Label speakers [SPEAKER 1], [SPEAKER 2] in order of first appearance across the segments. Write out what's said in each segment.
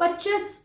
[SPEAKER 1] 25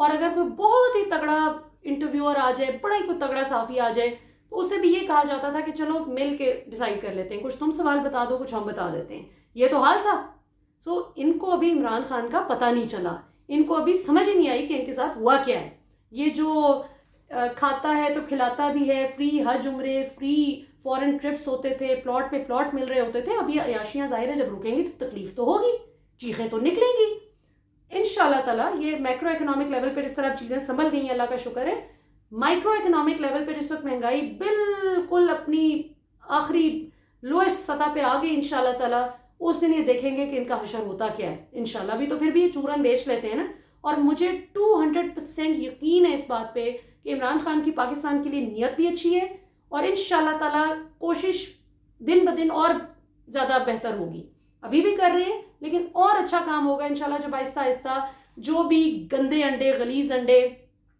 [SPEAKER 1] اور اگر کوئی بہت ہی تگڑا انٹرویور آ جائے, بڑا ہی کوئی تگڑا صحافی آ جائے, تو اسے بھی یہ کہا جاتا تھا کہ چلو مل کے ڈیسائیڈ کر لیتے ہیں, کچھ تم سوال بتا دو, کچھ ہم بتا دیتے ہیں. یہ تو حال تھا. سو ان کو ابھی عمران خان کا پتہ نہیں چلا, ان کو ابھی سمجھ ہی نہیں آئی کہ ان کے ساتھ ہوا کیا ہے. یہ جو کھاتا ہے تو کھلاتا بھی ہے, فری حج عمرے, فری فورن ٹرپس ہوتے تھے, پلاٹ پہ پلاٹ مل رہے ہوتے تھے, اب یہ عیاشیاں ظاہر ہے جب رکیں گی تو تکلیف تو ہوگی, چیخیں تو نکلیں گی. انشاءاللہ تعالیٰ یہ میکرو اکنامک لیول پہ جس طرح چیزیں سنبھل گئی ہیں, اللہ کا شکر ہے, مائکرو اکنامک لیول پہ جس وقت مہنگائی بالکل اپنی آخری لوئسٹ سطح پہ آ گئی انشاءاللہ تعالیٰ, اس دن یہ دیکھیں گے کہ ان کا حشر ہوتا کیا ہے انشاءاللہ. بھی تو پھر بھی یہ چورن بیچ لیتے ہیں نا. اور مجھے 200% یقین ہے اس بات پہ کہ عمران خان کی پاکستان کے لیے نیت بھی اچھی ہے, اور انشاءاللہ تعالیٰ کوشش دن بدن اور زیادہ بہتر ہوگی. ابھی بھی کر رہے ہیں لیکن اور اچھا کام ہوگا انشاءاللہ جب آہستہ آہستہ جو بھی گندے انڈے, غلیظ انڈے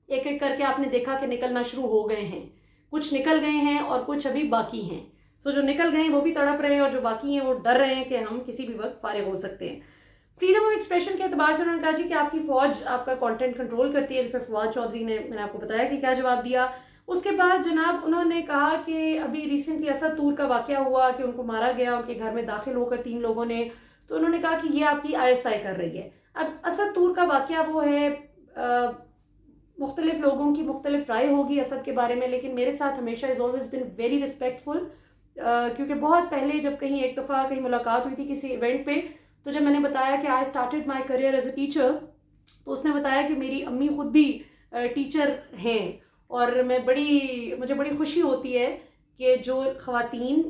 [SPEAKER 1] ایک ایک کر کے آپ نے دیکھا کہ نکلنا شروع ہو گئے ہیں. کچھ نکل گئے ہیں اور کچھ ابھی باقی ہیں. سو جو نکل گئے ہیں وہ بھی تڑپ رہے ہیں, اور جو باقی ہیں وہ ڈر رہے ہیں کہ ہم کسی بھی وقت فارغ ہو سکتے ہیں. فریڈم آف ایکسپریشن کے اعتبار سے انہوں نے کہا جی کہ آپ کی فوج آپ کا کانٹینٹ کنٹرول کرتی ہے, جس پہ فواد چودھری نے, میں نے آپ کو بتایا کہ کیا جواب دیا. اس کے بعد جناب انہوں نے کہا کہ ابھی ریسنٹلی اسد طور کا واقعہ ہوا کہ ان کو مارا گیا, ان کے گھر میں داخل ہو کر 3 لوگوں نے. تو انہوں نے کہا کہ یہ آپ کی ISI کر رہی ہے. اب اسد طور کا واقعہ وہ ہے, مختلف لوگوں کی مختلف رائے ہوگی اسد کے بارے میں, لیکن میرے ساتھ ہمیشہ is always been very respectful, کیونکہ بہت پہلے جب کہیں ایک دفعہ کہیں ملاقات ہوئی تھی کسی ایونٹ پہ, تو جب میں نے بتایا کہ I started my career as a teacher, تو اس نے بتایا کہ میری امی خود بھی ٹیچر ہیں, اور مجھے بڑی خوشی ہوتی ہے کہ جو خواتین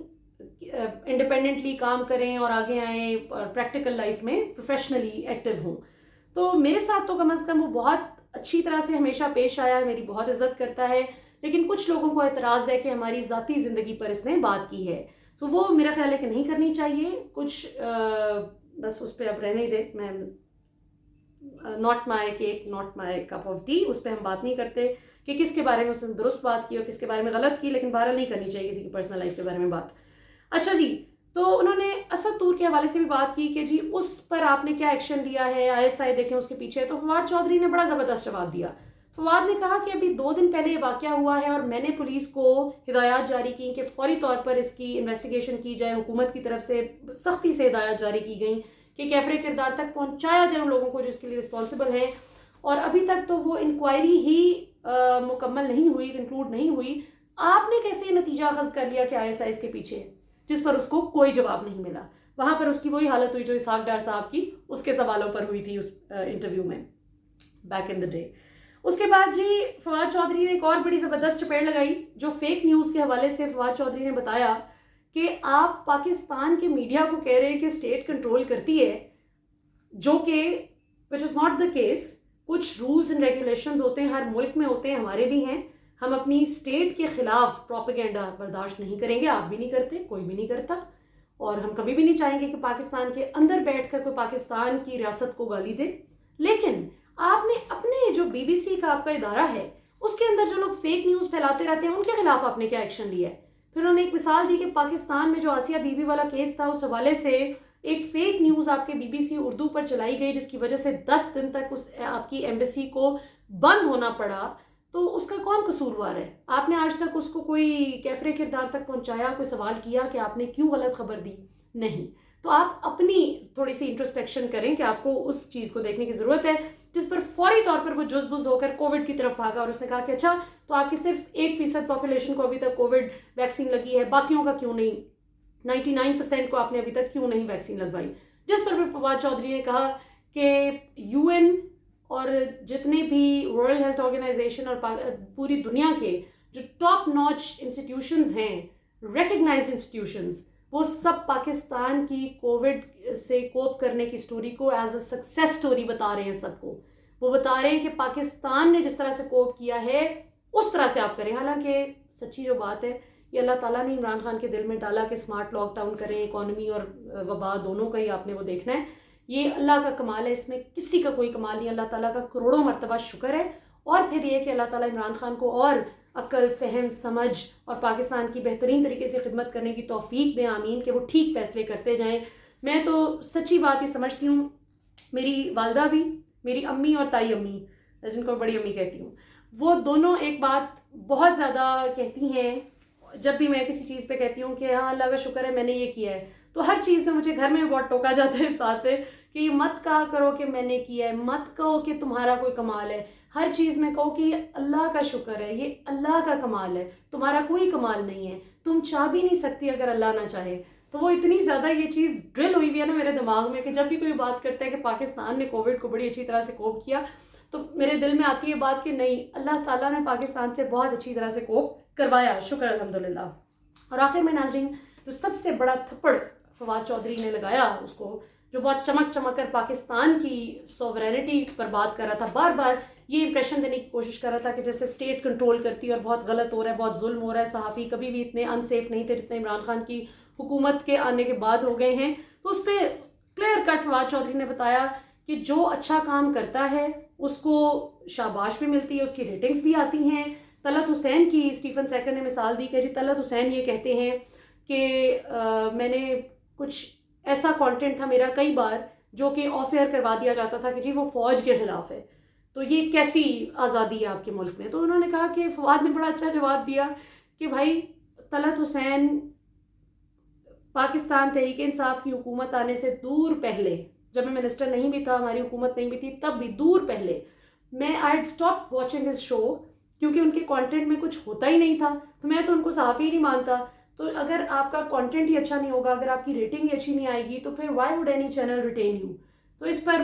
[SPEAKER 1] انڈیپینڈنٹلی کام کریں اور آگے آئیں اور پریکٹیکل لائف میں پروفیشنلی ایکٹیو ہوں. تو میرے ساتھ تو کم از کم وہ بہت اچھی طرح سے ہمیشہ پیش آیا ہے, میری بہت عزت کرتا ہے. لیکن کچھ لوگوں کو اعتراض ہے کہ ہماری ذاتی زندگی پر اس نے بات کی ہے, تو وہ میرا خیال ہے کہ نہیں کرنی چاہیے. کچھ بس اس پہ اب رہنے دے, میں not my cake not my cup of tea, اس پہ ہم بات نہیں کرتے کہ کس کے بارے میں اس نے درست بات کی اور کس کے بارے میں غلط کی, لیکن بہرحال نہیں کرنی چاہیے کسی کی پرسنل لائف کے بارے میں بات. اچھا جی, تو انہوں نے اسد طور کے حوالے سے بھی بات کی کہ جی اس پر آپ نے کیا ایکشن لیا ہے, ISI دیکھیں اس کے پیچھے. تو فواد چودھری نے بڑا زبردست جواب دیا. فواد نے کہا کہ ابھی 2 دن پہلے یہ واقعہ ہوا ہے, اور میں نے پولیس کو ہدایات جاری کی کہ فوری طور پر اس کی انویسٹیگیشن کی جائے. حکومت کی طرف سے سختی سے ہدایات جاری کی گئیں کہ کیفر کردار تک پہنچایا جائے ان لوگوں کو جو اس کے لیے رسپانسبل ہیں. اور ابھی تک تو وہ انکوائری ہی مکمل نہیں ہوئی, کنکلوڈ نہیں ہوئی. آپ نے کیسے نتیجہ اخذ کر لیا کہ ISI اس کے پیچھے ہے, جس پر اس کو کوئی جواب نہیں ملا؟ وہاں پر اس کی وہی حالت ہوئی جو اسحاق ڈار صاحب کی اس کے سوالوں پر ہوئی تھی اس انٹرویو میں بیک ان دا ڈے. اس کے بعد جی فواد چودھری نے ایک اور بڑی زبردست چپیڑ لگائی, جو فیک نیوز کے حوالے سے فواد چودھری نے بتایا کہ آپ پاکستان کے میڈیا کو کہہ رہے ہیں کہ اسٹیٹ کنٹرول کرتی ہے, جو کہ وچ از ناٹ دا کیس. کچھ رولز اینڈ ریگولیشنز ہوتے ہیں, ہر ملک میں ہوتے ہیں, ہمارے بھی ہیں. ہم اپنی اسٹیٹ کے خلاف پروپیگنڈا برداشت نہیں کریں گے, آپ بھی نہیں کرتے, کوئی بھی نہیں کرتا, اور ہم کبھی بھی نہیں چاہیں گے کہ پاکستان کے اندر بیٹھ کر کوئی پاکستان کی ریاست کو گالی دے. لیکن آپ نے اپنے جو BBC کا آپ کا ادارہ ہے, اس کے اندر جو لوگ فیک نیوز پھیلاتے رہتے ہیں ان کے خلاف آپ نے کیا ایکشن لیا ہے؟ پھر انہوں نے ایک مثال دی کہ پاکستان میں جو آسیہ بی بی والا کیس تھا, اس حوالے سے ایک فیک نیوز آپ کے BBC اردو پر چلائی گئی, جس کی وجہ سے 10 دن تک اس آپ کی ایمبیسی کو بند ہونا پڑا. تو اس کا کون قصوروار ہے؟ آپ نے آج تک اس کو کوئی کیفر کردار تک پہنچایا, کوئی سوال کیا کہ آپ نے کیوں غلط خبر دی؟ نہیں. تو آپ اپنی تھوڑی سی انٹروسپیکشن کریں کہ آپ کو اس چیز کو دیکھنے کی ضرورت ہے جس پر فوری طور پر وہ جزبز ہو کر کووڈ کی طرف بھاگا, اور اس نے کہا کہ اچھا تو آپ کی صرف 1% پاپولیشن کو ابھی تک کووڈ ویکسین لگی ہے, باقیوں کا کیوں نہیں, 99% کو آپ نے ابھی تک کیوں نہیں ویکسین لگوائی؟ جس پر بھی فواد چودھری نے کہا کہ UN اور جتنے بھی ورلڈ ہیلتھ آرگنائزیشن اور پوری دنیا کے جو ٹاپ ناچ انسٹیٹیوشنز ہیں, ریکگنائزڈ انسٹیٹیوشنز, وہ سب پاکستان کی کووڈ سے کوپ کرنے کی سٹوری کو ایز اے سکسیس سٹوری بتا رہے ہیں. سب کو وہ بتا رہے ہیں کہ پاکستان نے جس طرح سے کوپ کیا ہے اس طرح سے آپ کریں. حالانکہ سچی جو بات ہے, یہ اللہ تعالیٰ نے عمران خان کے دل میں ڈالا کہ اسمارٹ لاک ڈاؤن کریں, اکانومی اور وبا دونوں کا ہی آپ نے وہ دیکھنا ہے. یہ اللہ کا کمال ہے, اس میں کسی کا کوئی کمال نہیں, اللہ تعالیٰ کا کروڑوں مرتبہ شکر ہے. اور پھر یہ کہ اللہ تعالیٰ عمران خان کو اور عقل, فہم, سمجھ اور پاکستان کی بہترین طریقے سے خدمت کرنے کی توفیق دیں, آمین, کہ وہ ٹھیک فیصلے کرتے جائیں. میں تو سچی بات ہی سمجھتی ہوں, میری والدہ بھی, میری امی اور تائی امی جن کو بڑی امی کہتی ہوں، وہ دونوں ایک بات بہت زیادہ کہتی ہیں جب بھی میں کسی چیز پہ کہتی ہوں کہ ہاں اللہ کا شکر ہے میں نے یہ کیا ہے، تو ہر چیز میں مجھے گھر میں بہت ٹوکا جاتا ہے اس بات پہ کہ یہ مت کہا کرو کہ میں نے کیا ہے، مت کہو کہ تمہارا کوئی کمال ہے، ہر چیز میں کہو کہ یہ اللہ کا شکر ہے، یہ اللہ کا کمال ہے، تمہارا کوئی کمال نہیں ہے، تم چاہ بھی نہیں سکتی اگر اللہ نہ چاہے۔ تو وہ اتنی زیادہ یہ چیز ڈرل ہوئی ہوئی ہے نا میرے دماغ میں کہ جب بھی کوئی بات کرتا ہے کہ پاکستان نے کووڈ کو بڑی اچھی طرح سے کوپ کیا، تو میرے دل میں آتی ہے بات کہ نہیں، اللہ تعالیٰ نے پاکستان سے بہت اچھی طرح سے کوپ کروایا، شکر الحمدللہ۔ اور آخر میں ناظرین، جو سب سے بڑا تھپڑ فواد چودھری نے لگایا اس کو، جو بہت چمک چمک کر پاکستان کی سوورینٹی پر بات کر رہا تھا، بار بار یہ امپریشن دینے کی کوشش کر رہا تھا کہ جیسے اسٹیٹ کنٹرول کرتی ہے اور بہت غلط ہو رہا ہے، بہت ظلم ہو رہا ہے، صحافی کبھی بھی اتنے انسیف نہیں تھے جتنے عمران خان کی حکومت کے آنے کے بعد ہو گئے ہیں۔ تو اس پہ کلیئر کٹ فواد چودھری نے بتایا کہ جو اچھا کام کرتا ہے اس کو شاباش بھی ملتی ہے، اس کی ریٹنگز بھی آتی ہیں۔ طلعت حسین کی اسٹیفن سیکر نے مثال دی کہ جی طلعت حسین یہ کہتے ہیں کہ میں نے کچھ ایسا کانٹینٹ تھا میرا کئی بار جو کہ آف ایئر کروا دیا جاتا تھا کہ جی وہ فوج کے خلاف ہے، تو یہ کیسی آزادی ہے آپ کے ملک میں؟ تو انہوں نے کہا کہ فواد نے بڑا اچھا جواب دیا کہ بھائی طلعت حسین پاکستان تحریک انصاف کی حکومت آنے سے دور پہلے، جب میں منسٹر نہیں بھی تھا، ہماری حکومت نہیں بھی تھی، تب بھی دور پہلے میں I had stop watching his show کیونکہ ان کے کانٹینٹ میں کچھ ہوتا ہی نہیں تھا، تو میں تو ان کو صحافی ہی نہیں مانتا۔ تو اگر آپ کا کانٹینٹ ہی اچھا نہیں ہوگا، اگر آپ کی ریٹنگ ہی اچھی نہیں آئے گی، تو پھر Y would any channel retain you? تو اس پر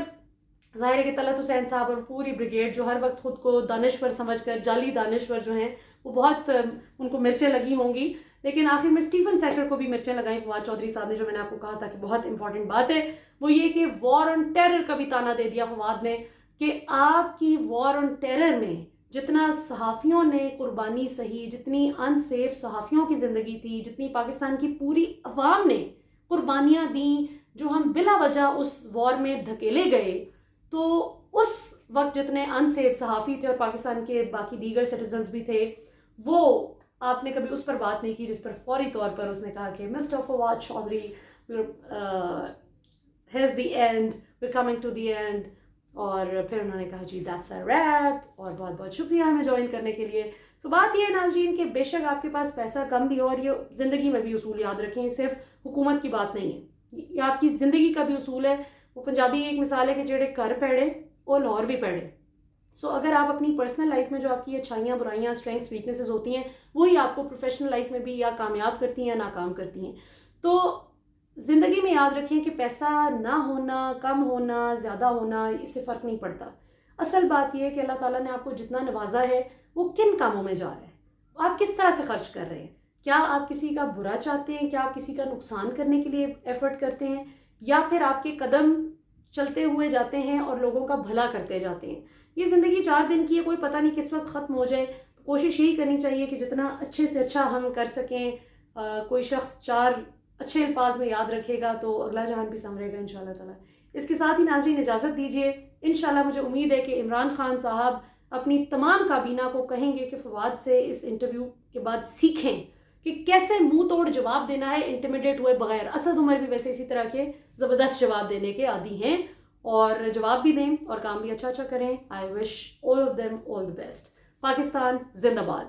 [SPEAKER 1] ظاہر ہے کہ طلعت حسین صاحب اور پوری بریگیڈ جو ہر وقت خود کو دانشور سمجھ کر، جعلی دانشور جو ہیں، وہ بہت ان کو مرچیں لگی ہوں گی، لیکن آخر میں اسٹیفن سیکر کو بھی مرچیں لگائیں فواد چودھری صاحب نے، جو میں نے آپ کو کہا تھا کہ بہت امپورٹنٹ بات ہے، وہ یہ کہ وار آن ٹیرر کا بھی تانا دے دیا فواد نے کہ آپ کی وار آن ٹیرر میں جتنا صحافیوں نے قربانی سہی، جتنی ان سیف صحافیوں کی زندگی تھی، جتنی پاکستان کی پوری عوام نے قربانیاں دیں، جو ہم بلا وجہ اس وار میں دھکیلے گئے، تو اس وقت جتنے ان سیف صحافی تھے اور پاکستان کے باقی دیگر سٹیزنز بھی تھے، وہ آپ نے کبھی اس پر بات نہیں کی، جس پر فوری طور پر اس نے کہا کہ mister Fawad Chaudhry has the end, we coming to the end, اور پھر انہوں نے کہا جی دیٹس اے ریپ، اور بہت بہت شکریہ ہمیں جوائن کرنے کے لیے۔ سو بات یہ ہے ناظرین کہ بے شک آپ کے پاس پیسہ کم بھی ہو، اور یہ زندگی میں بھی اصول یاد رکھیں، صرف حکومت کی بات نہیں ہے، یہ آپ کی زندگی کا بھی اصول ہے۔ وہ پنجابی ایک مثال ہے کہ جڑے گھر پیڑے وہ لاہور بھی پیڑے۔ سو اگر آپ اپنی پرسنل لائف میں جو آپ کی اچھائیاں برائیاں اسٹرینگس ویکنیسز ہوتی ہیں، وہی آپ کو پروفیشنل لائف میں بھی یا کامیاب کرتی ہیں یا ناکام کرتی ہیں۔ تو زندگی میں یاد رکھیں کہ پیسہ نہ ہونا، کم ہونا، زیادہ ہونا، اس سے فرق نہیں پڑتا۔ اصل بات یہ ہے کہ اللہ تعالیٰ نے آپ کو جتنا نوازا ہے وہ کن کاموں میں جا رہا ہے، آپ کس طرح سے خرچ کر رہے ہیں۔ کیا آپ کسی کا برا چاہتے ہیں؟ کیا آپ کسی کا نقصان کرنے کے لیے ایفرٹ کرتے ہیں؟ یا پھر آپ کے قدم چلتے ہوئے جاتے ہیں اور لوگوں کا بھلا کرتے جاتے ہیں؟ یہ زندگی 4 دن کی ہے، کوئی پتہ نہیں کس وقت ختم ہو جائے۔ کوشش یہی کرنی چاہیے کہ جتنا اچھے سے اچھا ہم کر سکیں۔ کوئی شخص 4 اچھے الفاظ میں یاد رکھے گا تو اگلا جہان بھی سنورے گا انشاءاللہ تعالیٰ۔ اس کے ساتھ ہی ناظرین اجازت دیجیے، انشاءاللہ مجھے امید ہے کہ عمران خان صاحب اپنی تمام کابینہ کو کہیں گے کہ فواد سے اس انٹرویو کے بعد سیکھیں کہ کیسے منہ توڑ جواب دینا ہے انٹیمیڈیٹ ہوئے بغیر۔ اسد عمر بھی ویسے اسی طرح کے زبردست جواب دینے کے عادی ہیں، اور جواب بھی دیں اور کام بھی اچھا کریں۔ I wish all of them all the best. Pakistan زندہ باد۔